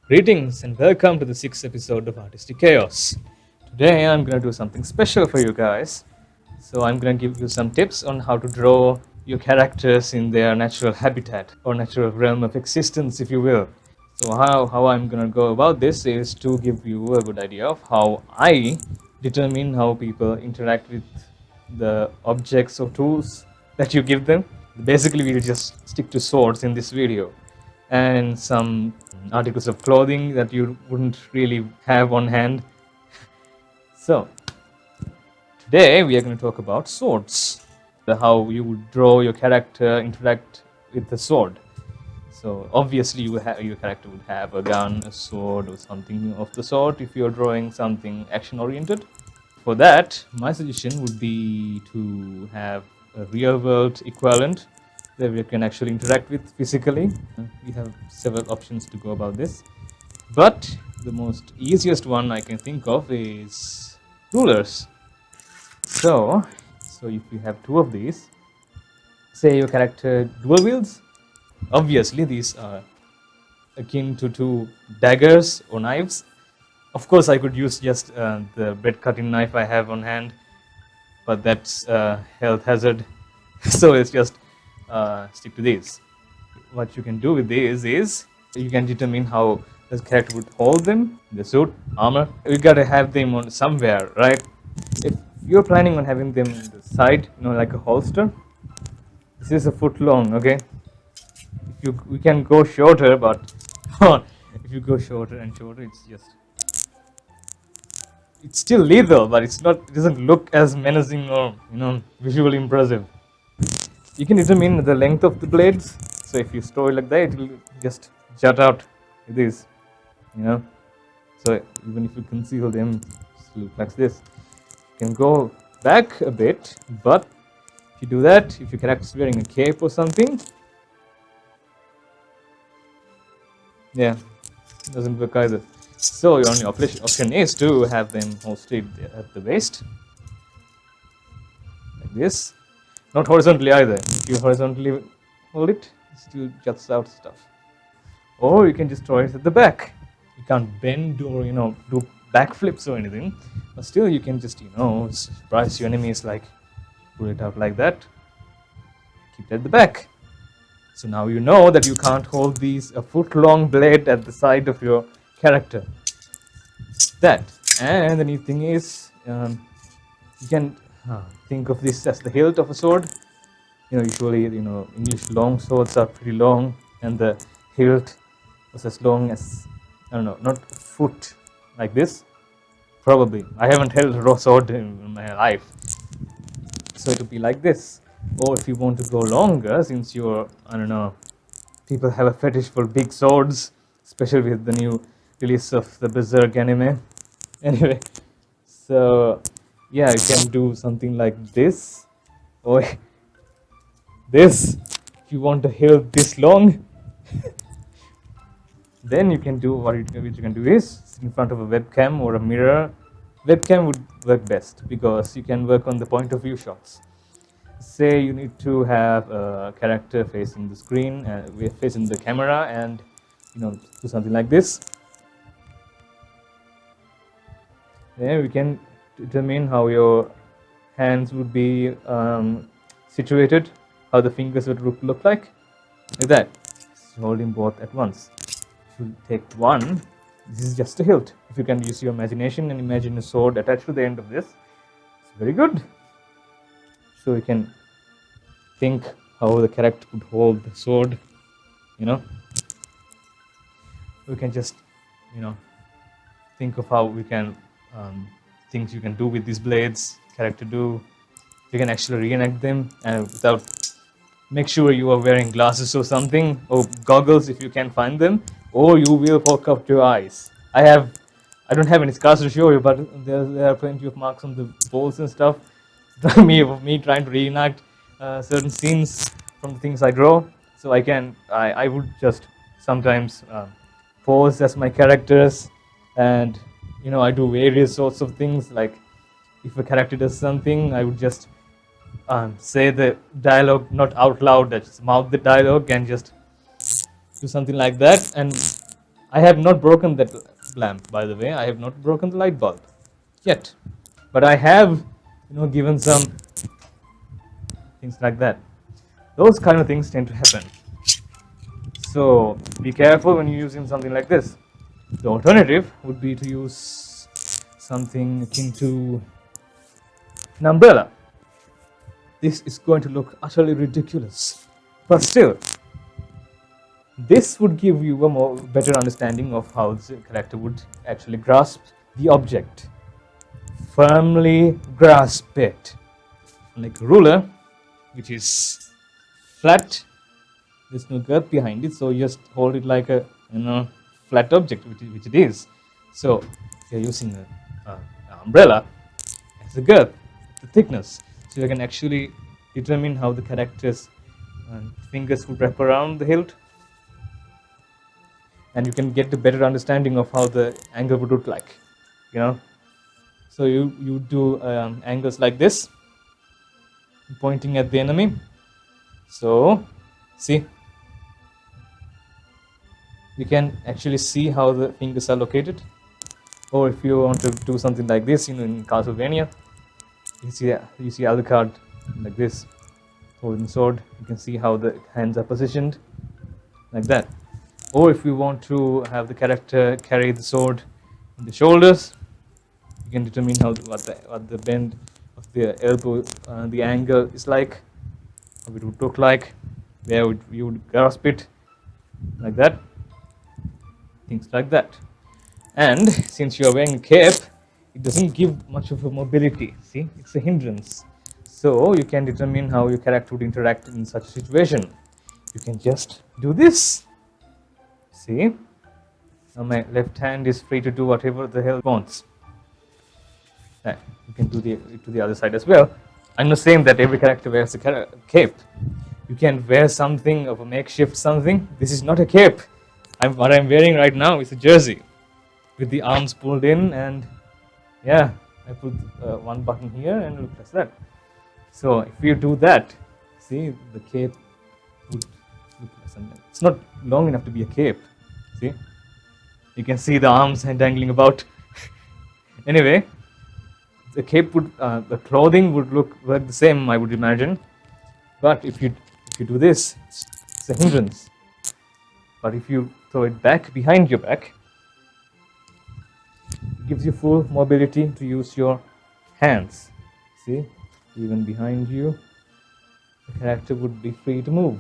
Greetings and welcome to the 6th episode of Artistic Chaos. Today I'm going to do something special for you guys. So I'm going to give you some tips on how to draw your characters in their natural habitat or natural realm of existence, if you will. So how I'm going to go about this is to give you a good idea of how I determine how people interact with the objects or tools that you give them. Basically, we'll just stick to swords in this video and some articles of clothing that you wouldn't really have on hand. So, today we are going to talk about swords, how you would draw your character, interact with the sword. So, obviously, your character would have a gun, a sword, or something of the sort if you're drawing something action oriented. For that, my suggestion would be to have a real world equivalent that we can actually interact with physically. We have several options to go about this, but the most easiest one I can think of is rulers. So if you have two of these, say your character dual wields, obviously these are akin to two daggers or knives. Of course, I could use just the bread cutting knife I have on hand, but that's health hazard. So let's just stick to these. What you can do with these is you can determine how the character would hold them, the suit, armor. You gotta have them on somewhere, right? If you're planning on having them on the side, like a holster, this is a foot long, okay? We can go shorter, but if you go shorter and shorter, it's still lethal, but it doesn't look as menacing or visually impressive. You can determine the length of the blades. So if you store it like that, it will just jut out like this, So even if you conceal them, it looks like this. You can go back a bit, but if you do that, if your character is wearing a cape or something, yeah, it doesn't work either. So your only option is to have them hosted at the waist, like this. Not horizontally either. If you horizontally hold it, it still juts out stuff. Or you can just throw it at the back. You can't bend or do backflips or anything, but still you can just surprise your enemies, like pull it out like that, keep it at the back. So now you know that you can't hold a foot-long blade at the side of your character. That, and the neat thing is, you can think of this as the hilt of a sword. Usually, English long swords are pretty long, and the hilt was as long as, I don't know, not a foot like this. Probably. I haven't held a raw sword in my life. So it would be like this. Or if you want to go longer, since people have a fetish for big swords, especially with the new release of the Berserk anime. Anyway, so yeah, you can do something like this, or this. If you want to hilt this long, then you can do what you can do is sit in front of a webcam or a mirror. Webcam would work best because you can work on the point of view shots. Say you need to have a character facing the screen, facing the camera, and do something like this. Then we can determine how your hands would be situated, how the fingers would look like that. Just holding both at once. If you take one, this is just a hilt. If you can use your imagination and imagine a sword attached to the end of this, it's very good. So you can think how the character would hold the sword, We can just, think of how we can, things you can do with these blades, character do. You can actually reenact them and make sure you are wearing glasses or something, or goggles if you can find them, or you will poke up your eyes. I don't have any scars to show you, but there are plenty of marks on the balls and stuff. me trying to reenact certain scenes from the things I draw. So I would just sometimes pose as my characters, and I do various sorts of things. Like if a character does something, I would just say the dialogue not out loud, just mouth the dialogue and just do something like that. And I have not broken that lamp, by the way. I have not broken the light bulb yet, but I have, given some things like that. Those kind of things tend to happen. So be careful when you're using something like this. The alternative would be to use something akin to an umbrella. This is going to look utterly ridiculous, but still, this would give you a better understanding of how the character would actually grasp the object. Firmly grasp it. Like a ruler, which is flat, there's no girth behind it, so you just hold it like a flat object, which it is. So if you're using an umbrella as a girth, the thickness, so you can actually determine how the character's fingers would wrap around the hilt, and you can get a better understanding of how the angle would look like. So you do angles like this, pointing at the enemy. So see, you can actually see how the fingers are located. Or if you want to do something like this, in Castlevania, you see Alucard like this, holding the sword. You can see how the hands are positioned, like that. Or if you want to have the character carry the sword on the shoulders, you can determine what the bend of the elbow, the angle is like, how it would look like, where you would grasp it, like that, things like that. And since you are wearing a cape, it doesn't give much of a mobility. See, it's a hindrance. So you can determine how your character would interact in such a situation. You can just do this. See, now my left hand is free to do whatever the hell it wants. You can do to the other side as well. I'm not saying that every character wears a cape. You can wear something of a makeshift something. This is not a cape. What I'm wearing right now is a jersey with the arms pulled in, and yeah, I put one button here and look like that. So if you do that, see, the cape would look like something. It's not long enough to be a cape. See, you can see the arms dangling about. Anyway, the cape would, the clothing would look like the same, I would imagine. But if you do this, it's a hindrance. But if you throw it back behind your back, it gives you full mobility to use your hands. See, even behind you, the character would be free to move.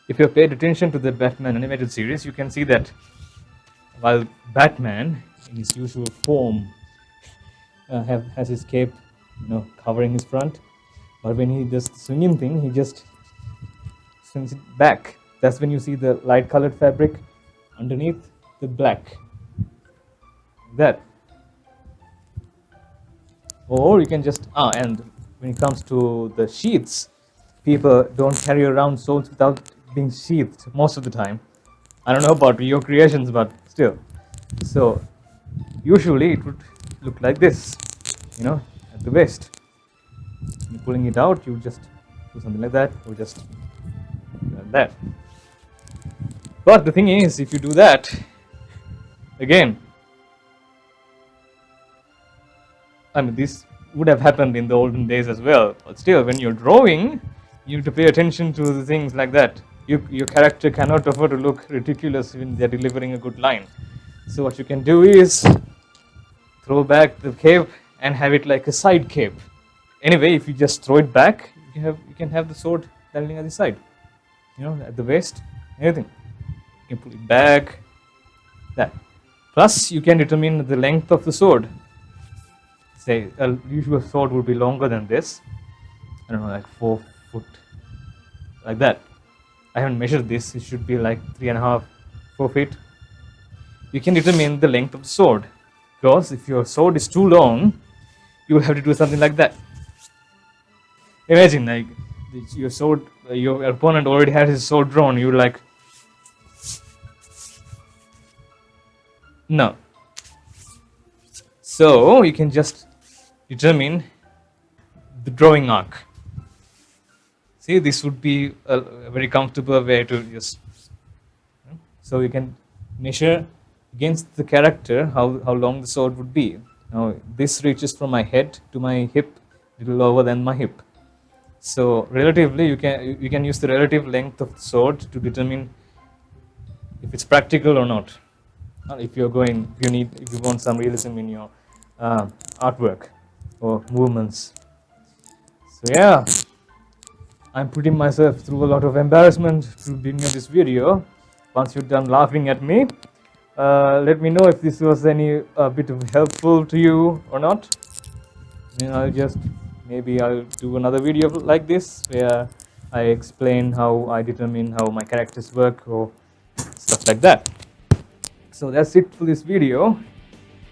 If you have paid attention to the Batman animated series, you can see that while Batman, in his usual form, has his cape, covering his front, but when he does the swinging thing, he just swings it back. That's when you see the light-colored fabric underneath the black. That. Or you can just and when it comes to the sheaths, people don't carry around swords without being sheathed most of the time. I don't know about your creations, but still. So usually it would look like this, at the waist. You're pulling it out, you just do something like that, or just like that. But the thing is, if you do that, again, I mean, this would have happened in the olden days as well, but still, when you're drawing, you have to pay attention to the things like that. Your character cannot afford to look ridiculous when they're delivering a good line. So what you can do is throw back the cape and have it like a side cape. Anyway, if you just throw it back, you can have the sword dangling at the side, at the waist, anything. You can pull it back, that. Plus, you can determine the length of the sword. Say, a usual sword would be longer than this. I don't know, like 4 foot, like that. I haven't measured this. It should be like 3.5, 4 feet. You can determine the length of the sword, because if your sword is too long, you will have to do something like that. Imagine, like, your sword, your opponent already has his sword drawn. You're like, no. So you can just determine the drawing arc. See, this would be a very comfortable way to just. So you can measure against the character how long the sword would be. Now this reaches from my head to my hip, a little lower than my hip. So relatively, you can use the relative length of the sword to determine if it's practical or not. If you're going, if you want some realism in your artwork or movements. So yeah, I'm putting myself through a lot of embarrassment to beginning this video. Once you're done laughing at me, let me know if this was any bit of helpful to you or not. Then maybe I'll do another video like this where I explain how I determine how my characters work or stuff like that. So that's it for this video.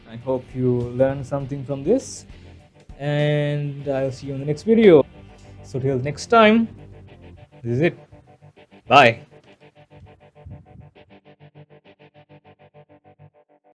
I hope you learned something from this, and I'll see you in the next video. So till next time, this is it. Bye.